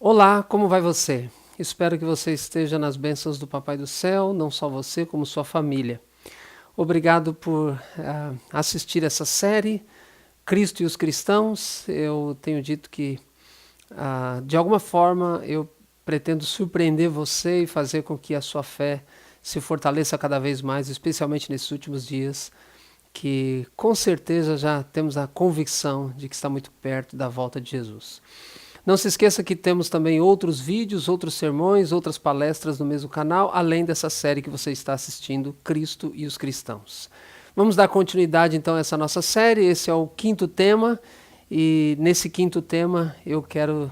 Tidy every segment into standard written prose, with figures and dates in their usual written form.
Olá, como vai você? Espero que você esteja nas bênçãos do Papai do Céu, não só você, como sua família. Obrigado por assistir essa série, Cristo e os Cristãos. Eu tenho dito que, de alguma forma, eu pretendo surpreender você e fazer com que a sua fé se fortaleça cada vez mais, especialmente nesses últimos dias, que com certeza já temos a convicção de que está muito perto da volta de Jesus. Não se esqueça que temos também outros vídeos, outros sermões, outras palestras no mesmo canal, além dessa série que você está assistindo, Cristo e os Cristãos. Vamos dar continuidade então a essa nossa série, esse é o quinto tema, e nesse quinto tema eu quero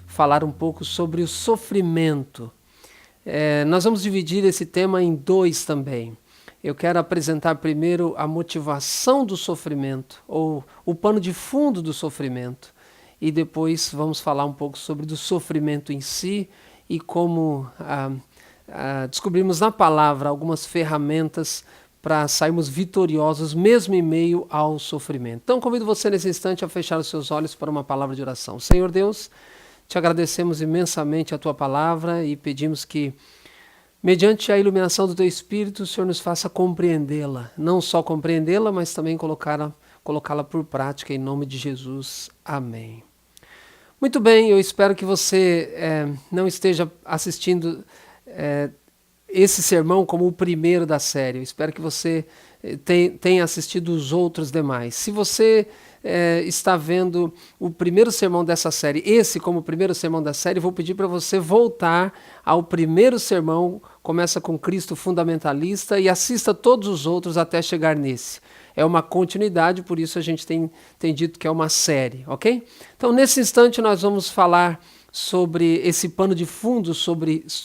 falar um pouco sobre o sofrimento. Nós vamos dividir esse tema em dois também. Eu quero apresentar primeiro a motivação do sofrimento, ou o pano de fundo do sofrimento. E depois vamos falar um pouco sobre o sofrimento em si e como descobrimos na palavra algumas ferramentas para sairmos vitoriosos mesmo em meio ao sofrimento. Então convido você nesse instante a fechar os seus olhos para uma palavra de oração. Senhor Deus, te agradecemos imensamente a tua palavra e pedimos que, mediante a iluminação do teu Espírito, o Senhor nos faça compreendê-la. Não só compreendê-la, mas também colocá-la por prática em nome de Jesus. Amém. Muito bem, eu espero que você não esteja assistindo esse sermão como o primeiro da série. Eu espero que você tenha assistido os outros demais. Se você está vendo o primeiro sermão dessa série, esse como o primeiro sermão da série, vou pedir para você voltar ao primeiro sermão, começa com Cristo fundamentalista e assista todos os outros até chegar nesse. É uma continuidade, por isso a gente tem dito que é uma série, ok? Então, nesse instante, nós vamos falar sobre esse pano de fundo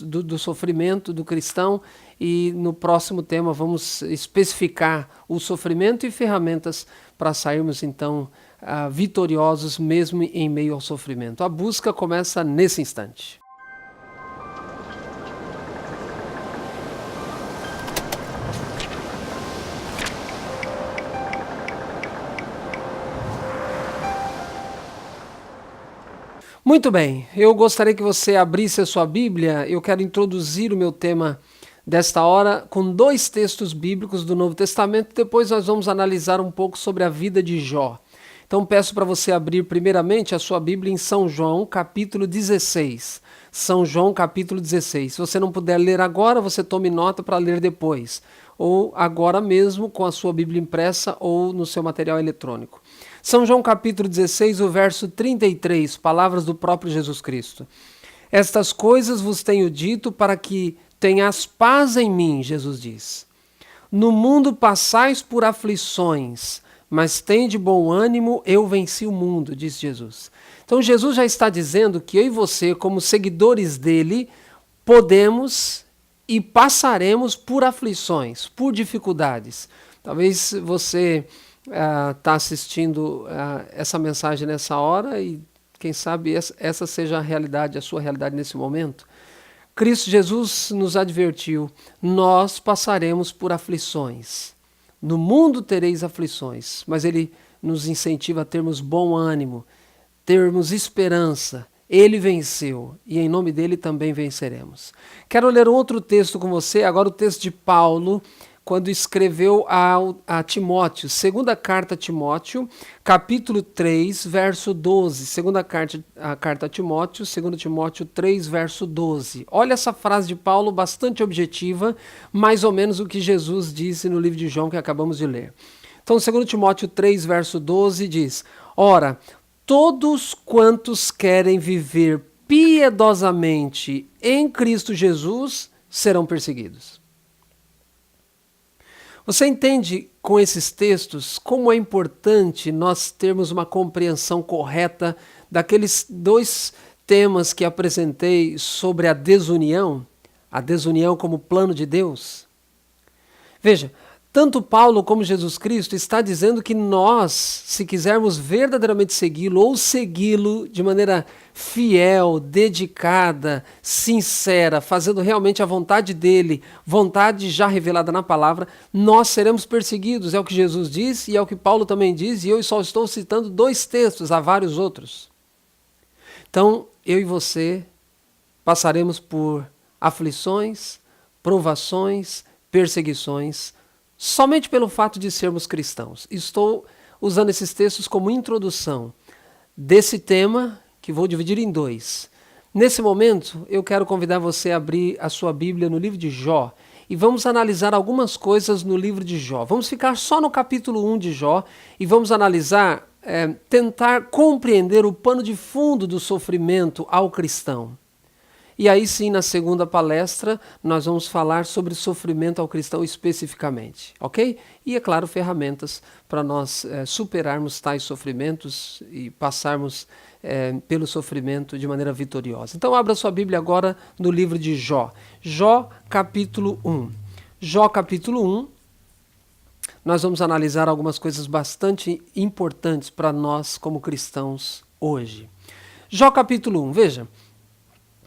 do sofrimento do cristão e no próximo tema vamos especificar o sofrimento e ferramentas para sairmos, então, vitoriosos mesmo em meio ao sofrimento. A busca começa nesse instante. Muito bem, eu gostaria que você abrisse a sua Bíblia. Eu quero introduzir o meu tema desta hora com dois textos bíblicos do Novo Testamento. Depois nós vamos analisar um pouco sobre a vida de Jó. Então peço para você abrir primeiramente a sua Bíblia em São João, capítulo 16. São João, capítulo 16. Se você não puder ler agora, você tome nota para ler depois. Ou agora mesmo com a sua Bíblia impressa ou no seu material eletrônico. São João capítulo 16, o verso 33, palavras do próprio Jesus Cristo. Estas coisas vos tenho dito para que tenhas paz em mim, Jesus diz. No mundo passais por aflições, mas tende bom ânimo, eu venci o mundo, diz Jesus. Então Jesus já está dizendo que eu e você, como seguidores dele, podemos e passaremos por aflições, por dificuldades. Talvez você está assistindo essa mensagem nessa hora e quem sabe essa seja a realidade, a sua realidade nesse momento. Cristo Jesus nos advertiu, nós passaremos por aflições. No mundo tereis aflições, mas ele nos incentiva a termos bom ânimo, termos esperança. Ele venceu e em nome dele também venceremos. Quero ler um outro texto com você, agora o texto de Paulo, quando escreveu a Timóteo, segunda carta a Timóteo, capítulo 3, verso 12. Segunda carta a Timóteo, 2 Timóteo 3, verso 12. Olha essa frase de Paulo, bastante objetiva, mais ou menos o que Jesus disse no livro de João que acabamos de ler. Então, 2 Timóteo 3, verso 12 diz, ora, todos quantos querem viver piedosamente em Cristo Jesus serão perseguidos. Você entende com esses textos como é importante nós termos uma compreensão correta daqueles dois temas que apresentei sobre a desunião como plano de Deus? Veja, tanto Paulo como Jesus Cristo está dizendo que nós, se quisermos verdadeiramente segui-lo ou segui-lo de maneira fiel, dedicada, sincera, fazendo realmente a vontade dele, vontade já revelada na palavra, nós seremos perseguidos. É o que Jesus diz e é o que Paulo também diz, e eu só estou citando dois textos, há vários outros. Então, eu e você passaremos por aflições, provações, perseguições, somente pelo fato de sermos cristãos. Estou usando esses textos como introdução desse tema, que vou dividir em dois. Nesse momento, eu quero convidar você a abrir a sua Bíblia no livro de Jó e vamos analisar algumas coisas no livro de Jó. Vamos ficar só no capítulo 1 de Jó e vamos analisar, tentar compreender o pano de fundo do sofrimento ao cristão. E aí sim, na segunda palestra, nós vamos falar sobre sofrimento ao cristão especificamente, ok? E, é claro, ferramentas para nós superarmos tais sofrimentos e passarmos pelo sofrimento de maneira vitoriosa. Então, abra sua Bíblia agora no livro de Jó. Jó, capítulo 1. Jó, capítulo 1, nós vamos analisar algumas coisas bastante importantes para nós como cristãos hoje. Jó, capítulo 1, veja.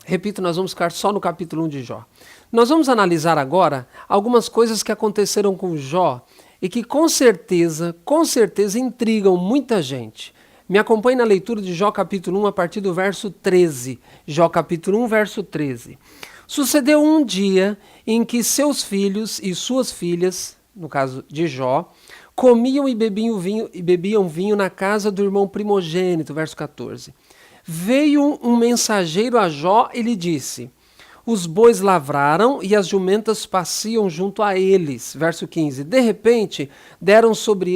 Repito, nós vamos ficar só no capítulo 1 de Jó. Nós vamos analisar agora algumas coisas que aconteceram com Jó e que com certeza intrigam muita gente. Me acompanhe na leitura de Jó capítulo 1 a partir do verso 13. Jó capítulo 1, verso 13. Sucedeu um dia em que seus filhos e suas filhas, no caso de Jó, comiam e bebiam vinho na casa do irmão primogênito, verso 14. Veio um mensageiro a Jó e lhe disse: os bois lavraram e as jumentas pasciam junto a eles. Verso 15. De repente, deram sobre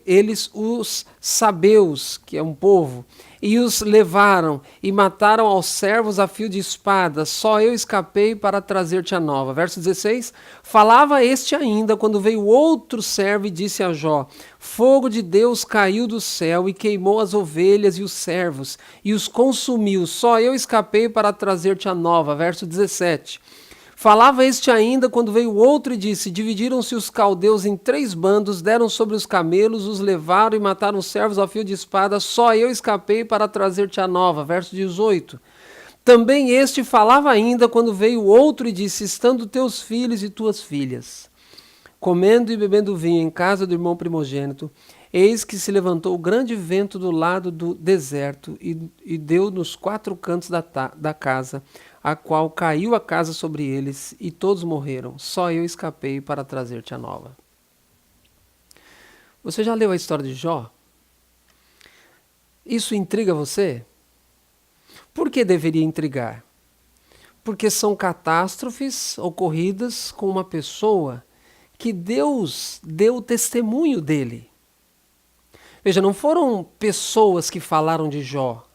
eles os sabeus, que é um povo, e os levaram e mataram aos servos a fio de espada. Só eu escapei para trazer-te a nova. Verso 16. Falava este ainda quando veio outro servo e disse a Jó: fogo de Deus caiu do céu e queimou as ovelhas e os servos e os consumiu. Só eu escapei para trazer-te a nova. Verso 17. Falava este ainda quando veio outro e disse: dividiram-se os caldeus em 3 bandos, deram sobre os camelos, os levaram e mataram os servos ao fio de espada. Só eu escapei para trazer-te a nova. Verso 18. Também este falava ainda quando veio outro e disse: estando teus filhos e tuas filhas comendo e bebendo vinho em casa do irmão primogênito, eis que se levantou grande vento do lado do deserto e deu nos 4 cantos da casa, a qual caiu a casa sobre eles, e todos morreram. Só eu escapei para trazer-te a nova. Você já leu a história de Jó? Isso intriga você? Por que deveria intrigar? Porque são catástrofes ocorridas com uma pessoa que Deus deu testemunho dele. Veja, não foram pessoas que falaram de Jó.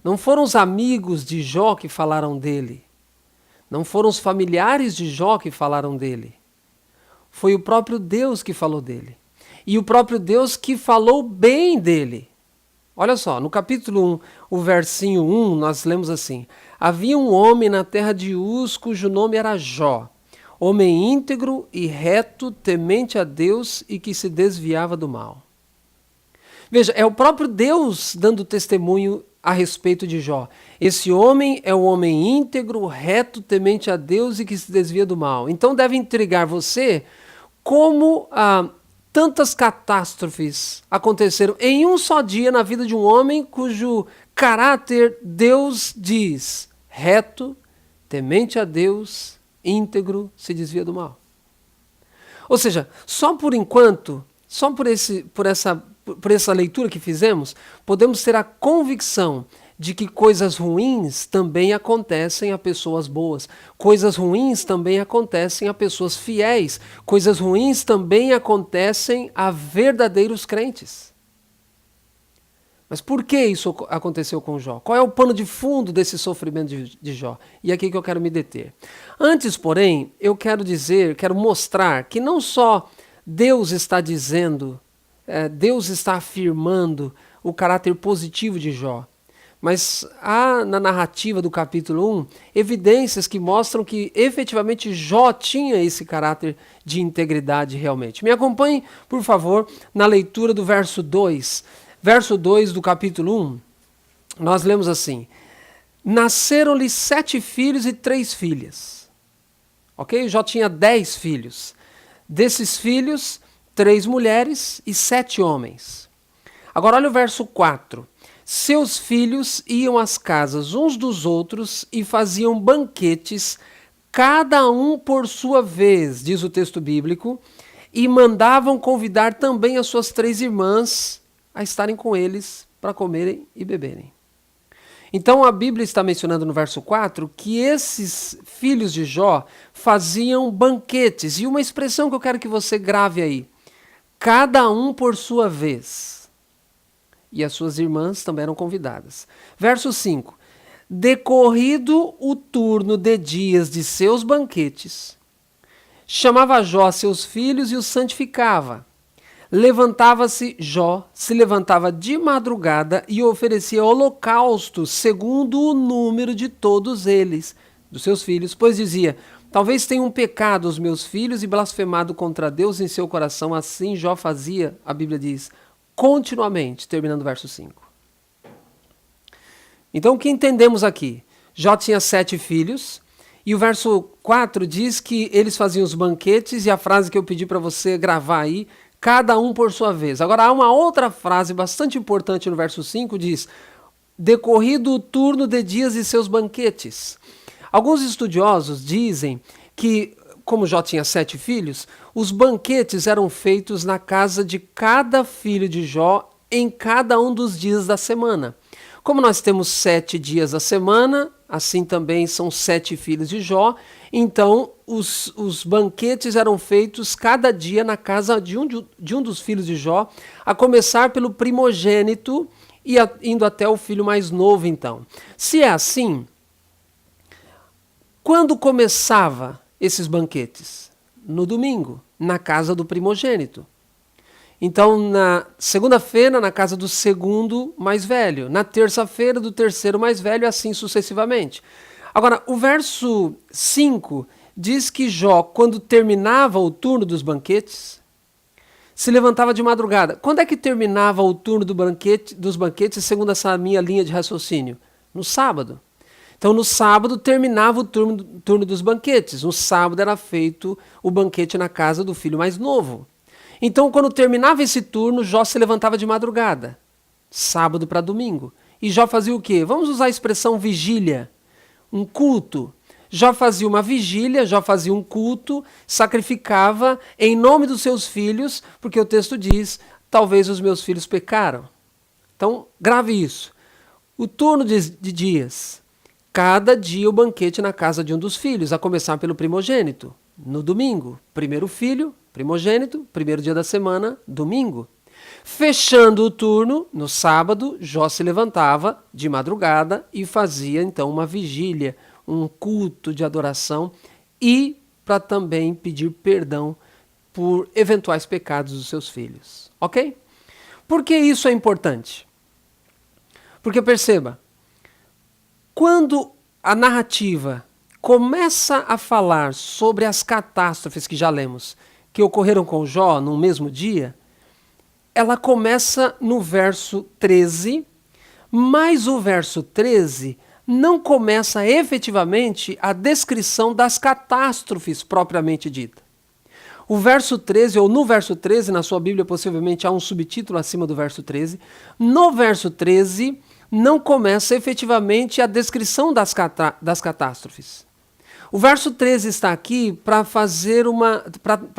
Não foram os amigos de Jó que falaram dele. Não foram os familiares de Jó que falaram dele. Foi o próprio Deus que falou dele. E o próprio Deus que falou bem dele. Olha só, no capítulo 1, o versinho 1, nós lemos assim: havia um homem na terra de Uz, cujo nome era Jó, homem íntegro e reto, temente a Deus e que se desviava do mal. Veja, é o próprio Deus dando testemunho a respeito de Jó. Esse homem é um homem íntegro, reto, temente a Deus e que se desvia do mal. Então deve intrigar você como tantas catástrofes aconteceram em um só dia na vida de um homem cujo caráter Deus diz reto, temente a Deus, íntegro, se desvia do mal. Ou seja, só por enquanto, só por essa leitura que fizemos, podemos ter a convicção de que coisas ruins também acontecem a pessoas boas. Coisas ruins também acontecem a pessoas fiéis. Coisas ruins também acontecem a verdadeiros crentes. Mas por que isso aconteceu com Jó? Qual é o pano de fundo desse sofrimento de Jó? E é aqui que eu quero me deter. Antes, porém, eu quero mostrar que não só Deus está dizendo, Deus está afirmando o caráter positivo de Jó, mas há na narrativa do capítulo 1 evidências que mostram que efetivamente Jó tinha esse caráter de integridade realmente. Me acompanhe, por favor, na leitura do verso 2. Verso 2 do capítulo 1, nós lemos assim: nasceram-lhe 7 filhos e 3 filhas. Ok? Jó tinha 10 filhos. Desses filhos, 3 mulheres e 7 homens. Agora olha o verso 4. seus filhos iam às casas uns dos outros e faziam banquetes, cada um por sua vez, diz o texto bíblico, e mandavam convidar também as suas 3 irmãs a estarem com eles para comerem e beberem. Então a Bíblia está mencionando no verso 4 que esses filhos de Jó faziam banquetes. E uma expressão que eu quero que você grave aí: cada um por sua vez. E as suas irmãs também eram convidadas. Verso 5. Decorrido o turno de dias de seus banquetes, chamava Jó seus filhos e os santificava. Levantava-se Jó, se levantava de madrugada e oferecia holocaustos segundo o número de todos eles, dos seus filhos, pois dizia: talvez tenham pecado os meus filhos e blasfemado contra Deus em seu coração. Assim Jó fazia, a Bíblia diz, continuamente, terminando o verso 5. Então o que entendemos aqui? Jó tinha 7 filhos, e o verso 4 diz que eles faziam os banquetes, e a frase que eu pedi para você gravar aí: cada um por sua vez. Agora há uma outra frase bastante importante no verso 5, diz: decorrido o turno de dias de seus banquetes. Alguns estudiosos dizem que, como Jó tinha 7 filhos, os banquetes eram feitos na casa de cada filho de Jó em cada um dos dias da semana. Como nós temos 7 dias da semana, assim também são 7 filhos de Jó, então os banquetes eram feitos cada dia na casa de um dos filhos de Jó, a começar pelo primogênito e indo até o filho mais novo então. Se é assim, quando começava esses banquetes? No domingo, na casa do primogênito. Então, na segunda-feira, na casa do segundo mais velho. Na terça-feira, do terceiro mais velho, e assim sucessivamente. Agora, o verso 5 diz que Jó, quando terminava o turno dos banquetes, se levantava de madrugada. Quando é que terminava o turno dos banquetes, segundo essa minha linha de raciocínio? No sábado. Então, no sábado, terminava o turno dos banquetes. No sábado era feito o banquete na casa do filho mais novo. Então, quando terminava esse turno, Jó se levantava de madrugada, sábado para domingo. E Jó fazia o quê? Vamos usar a expressão vigília, um culto. Jó fazia uma vigília, Jó fazia um culto, sacrificava em nome dos seus filhos, porque o texto diz: talvez os meus filhos pecaram. Então, grave isso. O turno de dias, cada dia o banquete na casa de um dos filhos, a começar pelo primogênito. No domingo, primeiro filho, primogênito, primeiro dia da semana, domingo. Fechando o turno, no sábado, Jó se levantava de madrugada e fazia então uma vigília, um culto de adoração e para também pedir perdão por eventuais pecados dos seus filhos. Ok? Por que isso é importante? Porque perceba, quando a narrativa começa a falar sobre as catástrofes que já lemos, que ocorreram com Jó no mesmo dia, ela começa no verso 13, mas o verso 13 não começa efetivamente a descrição das catástrofes propriamente dita. O verso 13, ou no verso 13, na sua Bíblia possivelmente há um subtítulo acima do verso 13, no verso 13 não começa efetivamente a descrição das catástrofes. O verso 13 está aqui para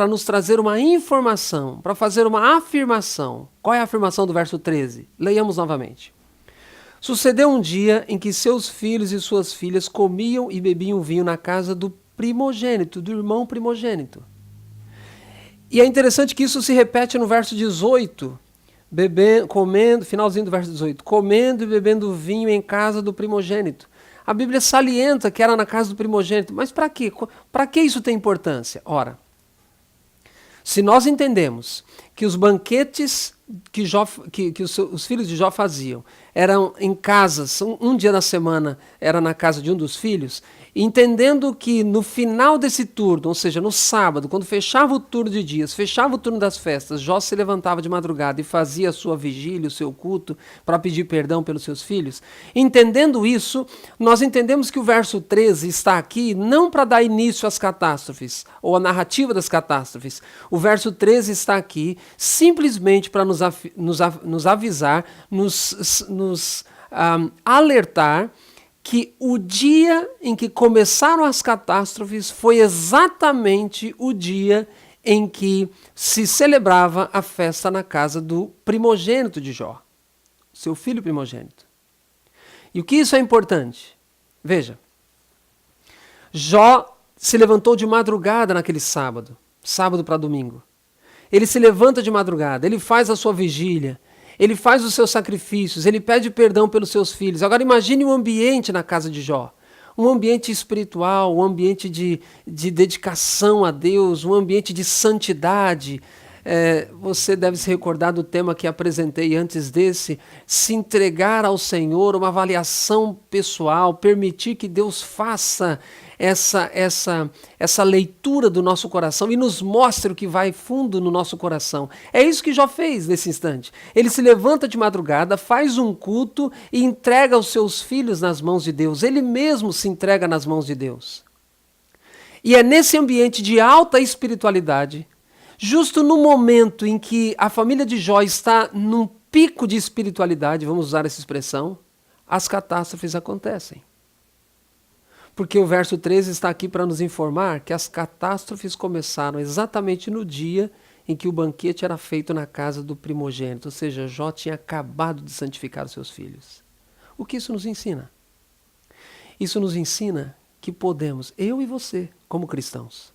nos trazer uma informação, para fazer uma afirmação. Qual é a afirmação do verso 13? Leiamos novamente. Sucedeu um dia em que seus filhos e suas filhas comiam e bebiam vinho na casa do primogênito, do irmão primogênito. E é interessante que isso se repete no verso 18, comendo, finalzinho do verso 18, comendo e bebendo vinho em casa do primogênito. A Bíblia salienta que era na casa do primogênito. Mas para quê? Para que isso tem importância? Ora, se nós entendemos que os banquetes que os filhos de Jó faziam eram em casas, um dia da semana era na casa de um dos filhos, entendendo que no final desse turno, ou seja, no sábado, quando fechava o turno de dias, fechava o turno das festas, Jó se levantava de madrugada e fazia a sua vigília, o seu culto, para pedir perdão pelos seus filhos. Entendendo isso, nós entendemos que o verso 13 está aqui não para dar início às catástrofes, ou à narrativa das catástrofes. O verso 13 está aqui simplesmente para nos avisar, nos nos alertar que o dia em que começaram as catástrofes foi exatamente o dia em que se celebrava a festa na casa do primogênito de Jó, seu filho primogênito. E o que isso é importante? Veja, Jó se levantou de madrugada naquele sábado para domingo. Ele se levanta de madrugada, ele faz a sua vigília, ele faz os seus sacrifícios, ele pede perdão pelos seus filhos. Agora imagine o ambiente na casa de Jó. Um ambiente espiritual, um ambiente de dedicação a Deus, um ambiente de santidade. Você deve se recordar do tema que apresentei antes desse, se entregar ao Senhor, uma avaliação pessoal, permitir que Deus faça essa leitura do nosso coração e nos mostre o que vai fundo no nosso coração. É isso que Jó fez nesse instante. Ele se levanta de madrugada, faz um culto e entrega os seus filhos nas mãos de Deus. Ele mesmo se entrega nas mãos de Deus. E é nesse ambiente de alta espiritualidade, justo no momento em que a família de Jó está num pico de espiritualidade, vamos usar essa expressão, as catástrofes acontecem. Porque o verso 13 está aqui para nos informar que as catástrofes começaram exatamente no dia em que o banquete era feito na casa do primogênito, ou seja, Jó tinha acabado de santificar os seus filhos. O que isso nos ensina? Isso nos ensina que podemos, eu e você, como cristãos,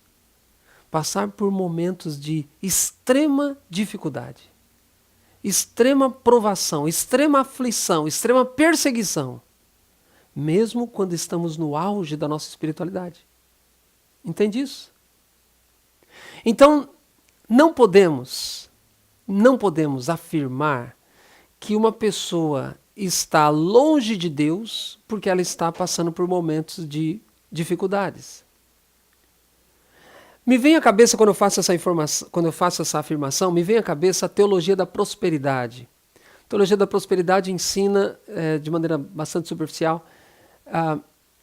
passar por momentos de extrema dificuldade, extrema provação, extrema aflição, extrema perseguição, mesmo quando estamos no auge da nossa espiritualidade. Entende isso? Então, não podemos afirmar que uma pessoa está longe de Deus porque ela está passando por momentos de dificuldades. Me vem à cabeça, quando eu faço essa afirmação, me vem à cabeça a teologia da prosperidade. A teologia da prosperidade ensina, de maneira bastante superficial,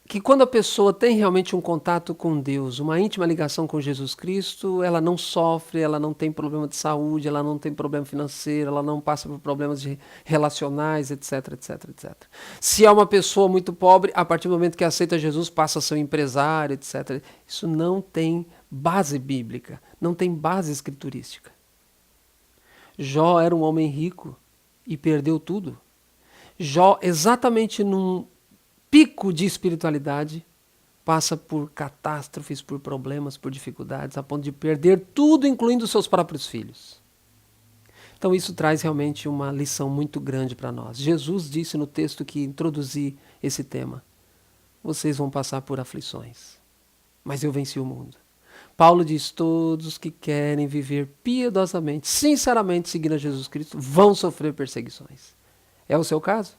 que quando a pessoa tem realmente um contato com Deus, uma íntima ligação com Jesus Cristo, ela não sofre, ela não tem problema de saúde, ela não tem problema financeiro, ela não passa por problemas relacionais, etc, etc, etc. Se é uma pessoa muito pobre, a partir do momento que aceita Jesus, passa a ser um empresário, etc. Isso não tem base bíblica, não tem base escriturística. Jó era um homem rico e perdeu tudo. Jó, exatamente num pico de espiritualidade, passa por catástrofes, por problemas, por dificuldades, a ponto de perder tudo, incluindo seus próprios filhos. Então isso traz realmente uma lição muito grande para nós. Jesus disse no texto que introduzi esse tema: vocês vão passar por aflições, mas eu venci o mundo. Paulo diz: todos que querem viver piedosamente, sinceramente seguindo a Jesus Cristo, vão sofrer perseguições. É o seu caso?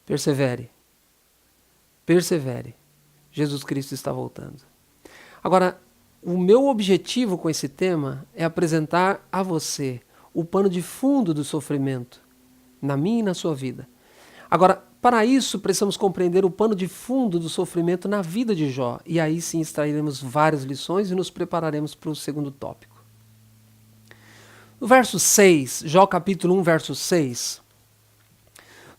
Persevere. Persevere. Jesus Cristo está voltando. Agora, o meu objetivo com esse tema é apresentar a você o pano de fundo do sofrimento, na minha e na sua vida. Agora, para isso, precisamos compreender o pano de fundo do sofrimento na vida de Jó. E aí sim extrairemos várias lições e nos prepararemos para o segundo tópico. No verso 6, Jó capítulo 1, verso 6...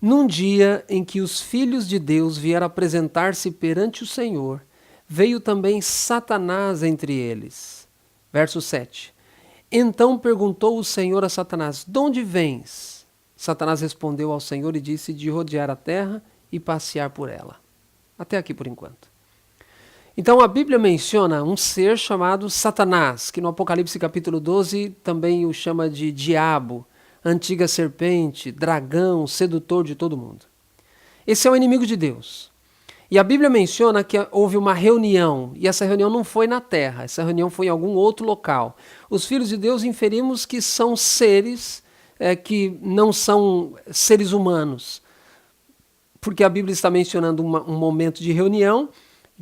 Num dia em que os filhos de Deus vieram apresentar-se perante o Senhor, veio também Satanás entre eles. Verso 7. Então perguntou o Senhor a Satanás: de onde vens? Satanás respondeu ao Senhor e disse: de rodear a terra e passear por ela. Até aqui por enquanto. Então a Bíblia menciona um ser chamado Satanás, que no Apocalipse capítulo 12 também o chama de diabo, antiga serpente, dragão, sedutor de todo mundo. Esse é o inimigo de Deus. E a Bíblia menciona que houve uma reunião, e essa reunião não foi na terra, essa reunião foi em algum outro local. Os filhos de Deus inferimos que são seres que não são seres humanos, porque a Bíblia está mencionando um momento de reunião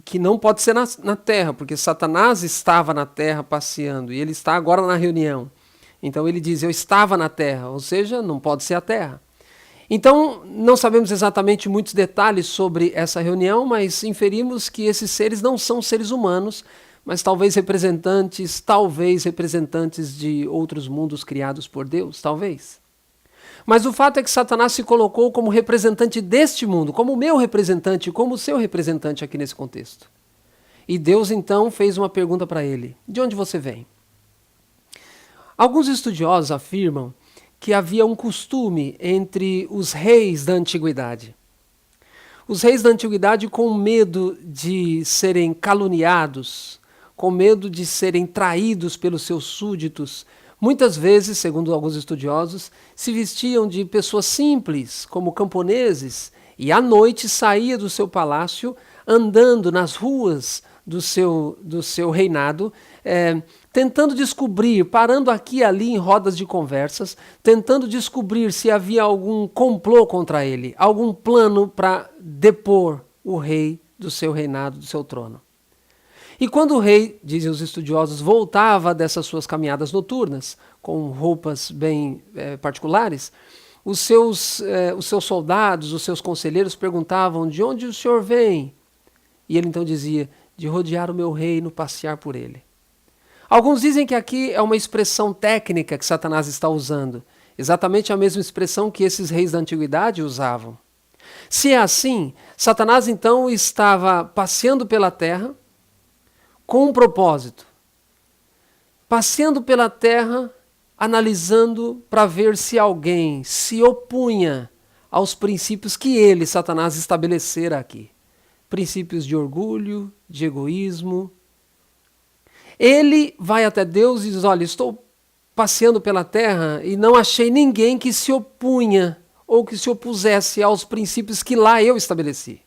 que não pode ser na terra, porque Satanás estava na terra passeando, e ele está agora na reunião. Então ele diz: eu estava na terra, ou seja, não pode ser a terra. Então não sabemos exatamente muitos detalhes sobre essa reunião, mas inferimos que esses seres não são seres humanos, mas talvez representantes de outros mundos criados por Deus, talvez. Mas o fato é que Satanás se colocou como representante deste mundo, como o meu representante, como o seu representante aqui nesse contexto. E Deus então fez uma pergunta para ele: de onde você vem? Alguns estudiosos afirmam que havia um costume entre os reis da antiguidade. Os reis da antiguidade, com medo de serem caluniados, com medo de serem traídos pelos seus súditos, muitas vezes, segundo alguns estudiosos, se vestiam de pessoas simples, como camponeses, e à noite saía do seu palácio andando nas ruas do seu reinado, tentando descobrir, parando aqui e ali em rodas de conversas, tentando descobrir se havia algum complô contra ele, algum plano para depor o rei do seu reinado, do seu trono. E quando o rei, dizem os estudiosos, voltava dessas suas caminhadas noturnas, com roupas bem particulares, os seus soldados, os seus conselheiros perguntavam: de onde o senhor vem? E ele então dizia: de rodear o meu reino, passear por ele. Alguns dizem que aqui é uma expressão técnica que Satanás está usando, exatamente a mesma expressão que esses reis da antiguidade usavam. Se é assim, Satanás então estava passeando pela terra com um propósito, passeando pela terra, analisando para ver se alguém se opunha aos princípios que ele, Satanás, estabelecera aqui. Princípios de orgulho, de egoísmo. Ele vai até Deus e diz: olha, estou passeando pela terra e não achei ninguém que se opunha ou que se opusesse aos princípios que lá eu estabeleci.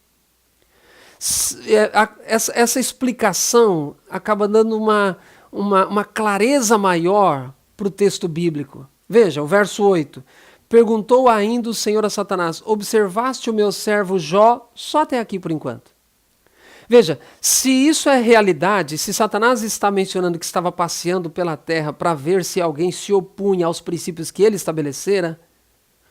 Essa explicação acaba dando uma clareza maior para o texto bíblico. Veja, o verso 8. Perguntou ainda o Senhor a Satanás: observaste o meu servo Jó só até aqui por enquanto? Veja, se isso é realidade, se Satanás está mencionando que estava passeando pela terra para ver se alguém se opunha aos princípios que ele estabelecera,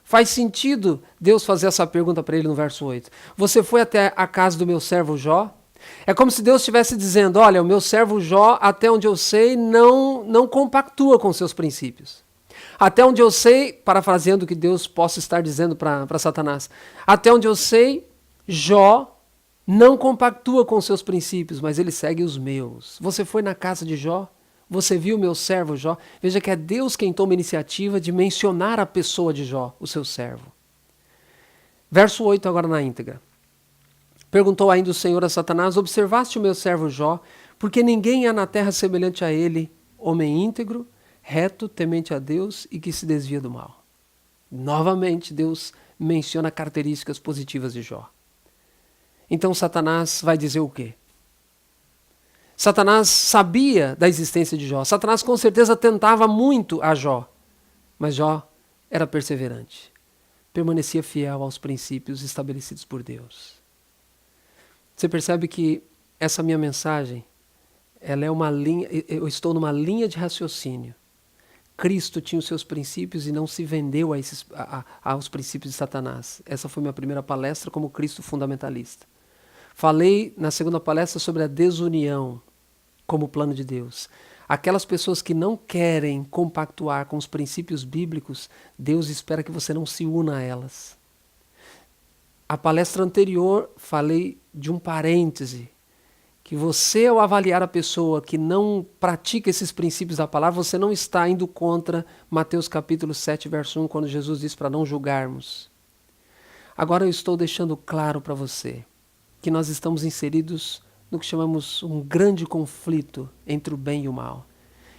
faz sentido Deus fazer essa pergunta para ele no verso 8. Você foi até a casa do meu servo Jó? É como se Deus estivesse dizendo: olha, o meu servo Jó, até onde eu sei, não compactua com seus princípios. Até onde eu sei, parafraseando o que Deus possa estar dizendo para Satanás, até onde eu sei, Jó não compactua com seus princípios, mas ele segue os meus. Você foi na casa de Jó? Você viu o meu servo Jó? Veja que é Deus quem toma a iniciativa de mencionar a pessoa de Jó, o seu servo. Verso 8 agora na íntegra. Perguntou ainda o Senhor a Satanás: observaste o meu servo Jó? Porque ninguém há na terra semelhante a ele, homem íntegro, reto, temente a Deus e que se desvia do mal. Novamente Deus menciona características positivas de Jó. Então Satanás vai dizer o quê? Satanás sabia da existência de Jó. Satanás com certeza tentava muito a Jó. Mas Jó era perseverante. Permanecia fiel aos princípios estabelecidos por Deus. Você percebe que essa minha mensagem, ela é uma linha, eu estou numa linha de raciocínio. Cristo tinha os seus princípios e não se vendeu aos princípios de Satanás. Essa foi minha primeira palestra como Cristo fundamentalista. Falei na segunda palestra sobre a desunião como plano de Deus. Aquelas pessoas que não querem compactuar com os princípios bíblicos, Deus espera que você não se una a elas. A palestra anterior falei de um parêntese, que você, ao avaliar a pessoa que não pratica esses princípios da palavra, você não está indo contra Mateus capítulo 7, verso 1, quando Jesus diz para não julgarmos. Agora eu estou deixando claro para você que nós estamos inseridos no que chamamos um grande conflito entre o bem e o mal.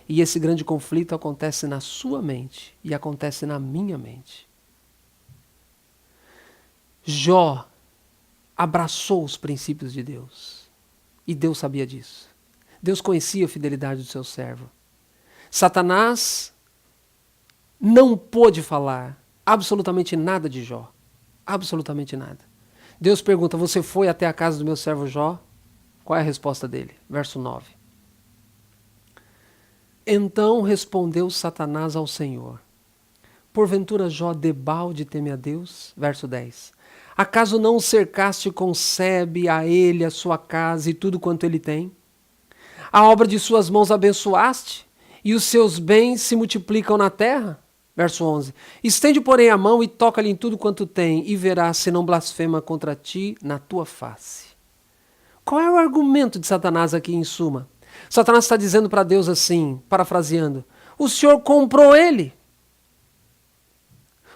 E esse grande conflito acontece na sua mente e acontece na minha mente. Jó abraçou os princípios de Deus. E Deus sabia disso. Deus conhecia a fidelidade do seu servo. Satanás não pôde falar absolutamente nada de Jó. Absolutamente nada. Deus pergunta: você foi até a casa do meu servo Jó? Qual é a resposta dele? Verso 9. Então respondeu Satanás ao Senhor: porventura Jó debalde teme a Deus? Verso 10. Acaso não o cercaste com sebe a ele, a sua casa e tudo quanto ele tem? A obra de suas mãos abençoaste, e os seus bens se multiplicam na terra? Verso 11. Estende, porém, a mão e toca-lhe em tudo quanto tem, e verás se não blasfema contra ti na tua face. Qual é o argumento de Satanás aqui em suma? Satanás está dizendo para Deus assim, parafraseando: o Senhor comprou ele.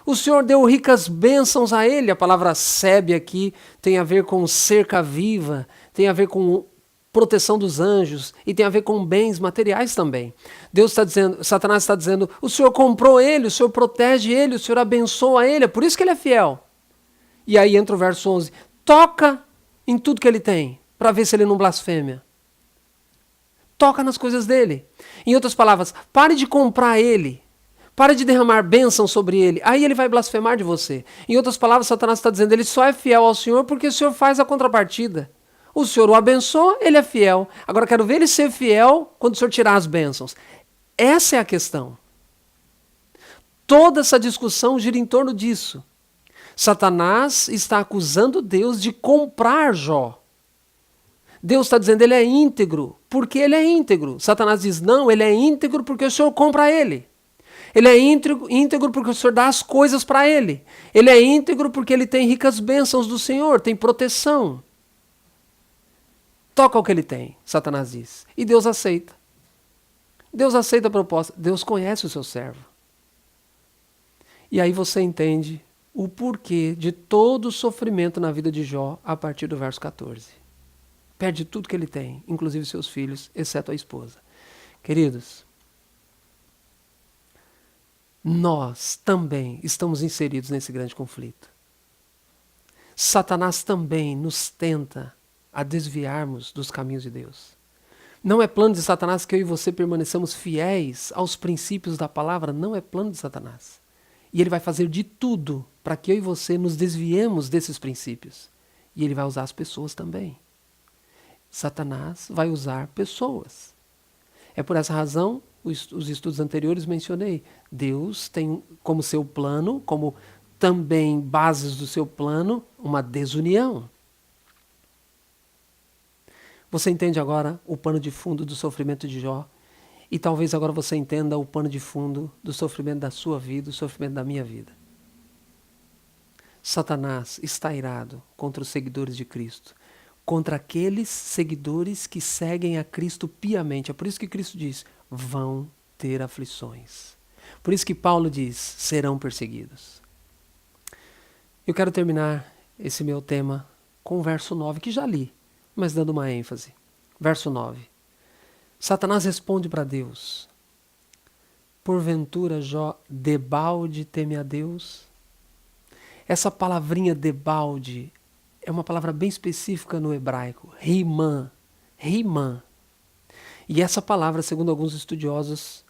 O Senhor deu ricas bênçãos a ele. A palavra sebe aqui tem a ver com cerca viva, tem a ver com proteção dos anjos e tem a ver com bens materiais também. Deus está dizendo, Satanás está dizendo, o Senhor comprou ele, o Senhor protege ele, o Senhor abençoa ele, é por isso que ele é fiel. E aí entra o verso 11, toca em tudo que ele tem, para ver se ele não blasfêmia. Toca nas coisas dele. Em outras palavras, pare de comprar ele. Pare de derramar bênção sobre ele. Aí ele vai blasfemar de você. Em outras palavras, Satanás está dizendo, ele só é fiel ao Senhor porque o Senhor faz a contrapartida. O Senhor o abençoa, ele é fiel. Agora quero ver ele ser fiel quando o Senhor tirar as bênçãos. Essa é a questão. Toda essa discussão gira em torno disso. Satanás está acusando Deus de comprar Jó. Deus está dizendo ele é íntegro, porque ele é íntegro. Satanás diz, não, ele é íntegro porque o Senhor compra ele. Ele é íntegro porque o Senhor dá as coisas para ele. Ele é íntegro porque ele tem ricas bênçãos do Senhor, tem proteção. Toca o que ele tem, Satanás diz. E Deus aceita. Deus aceita a proposta. Deus conhece o seu servo. E aí você entende o porquê de todo o sofrimento na vida de Jó a partir do verso 14. Perde tudo que ele tem, inclusive seus filhos, exceto a esposa. Queridos, nós também estamos inseridos nesse grande conflito. Satanás também nos tenta a desviarmos dos caminhos de Deus. Não é plano de Satanás que eu e você permaneçamos fiéis aos princípios da palavra, não é plano de Satanás. E ele vai fazer de tudo para que eu e você nos desviemos desses princípios. E ele vai usar as pessoas também. Satanás vai usar pessoas. É por essa razão, os estudos anteriores mencionei, Deus tem como seu plano, como também bases do seu plano, uma desunião. Você entende agora o pano de fundo do sofrimento de Jó? E talvez agora você entenda o pano de fundo do sofrimento da sua vida, do sofrimento da minha vida. Satanás está irado contra os seguidores de Cristo, contra aqueles seguidores que seguem a Cristo piamente. É por isso que Cristo diz, vão ter aflições. Por isso que Paulo diz, serão perseguidos. Eu quero terminar esse meu tema com o verso 9, que já li, mas dando uma ênfase. Verso 9. Satanás responde para Deus, porventura Jó debalde teme a Deus? Essa palavrinha debalde é uma palavra bem específica no hebraico, rimã, rimã. E essa palavra, segundo alguns estudiosos,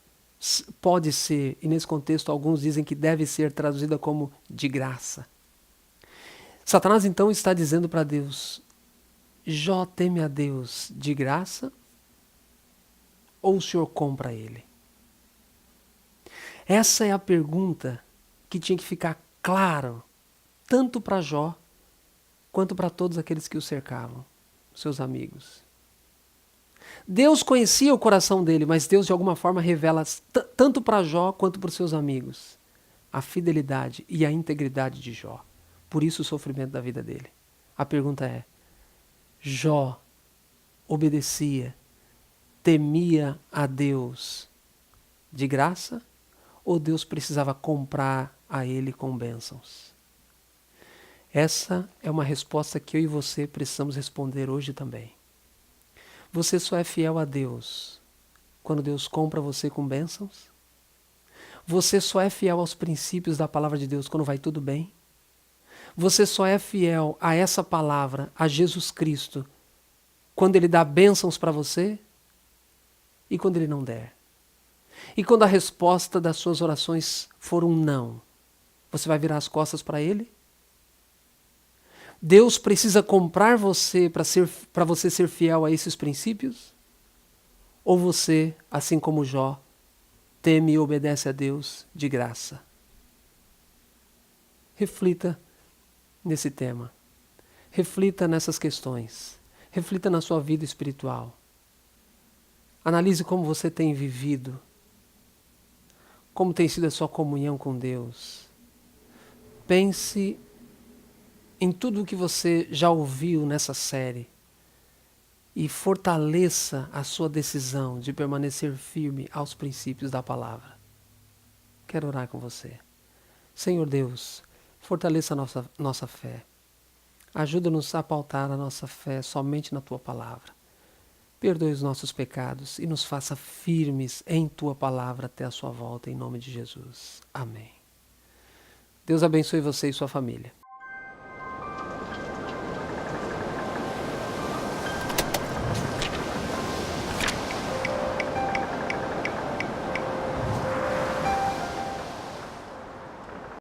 pode ser, e nesse contexto alguns dizem que deve ser traduzida como de graça. Satanás então está dizendo para Deus, Jó teme a Deus de graça ou o Senhor compra ele? Essa é a pergunta que tinha que ficar claro, tanto para Jó, quanto para todos aqueles que o cercavam, seus amigos. Deus conhecia o coração dele, mas Deus de alguma forma revela tanto para Jó quanto para os seus amigos a fidelidade e a integridade de Jó. Por isso o sofrimento da vida dele. A pergunta é, Jó obedecia, temia a Deus de graça ou Deus precisava comprar a ele com bênçãos? Essa é uma resposta que eu e você precisamos responder hoje também. Você só é fiel a Deus quando Deus compra você com bênçãos? Você só é fiel aos princípios da palavra de Deus quando vai tudo bem? Você só é fiel a essa palavra, a Jesus Cristo, quando Ele dá bênçãos para você e quando Ele não der? E quando a resposta das suas orações for um não, você vai virar as costas para Ele? Deus precisa comprar você para você ser fiel a esses princípios? Ou você, assim como Jó, teme e obedece a Deus de graça? Reflita nesse tema. Reflita nessas questões. Reflita na sua vida espiritual. Analise como você tem vivido. como tem sido a sua comunhão com Deus. Pense em tudo o que você já ouviu nessa série e fortaleça a sua decisão de permanecer firme aos princípios da palavra. Quero orar com você. Senhor Deus, fortaleça a nossa fé. Ajuda-nos a pautar a nossa fé somente na Tua palavra. Perdoe os nossos pecados e nos faça firmes em Tua palavra até a Sua volta, em nome de Jesus. Amém. Deus abençoe você e sua família.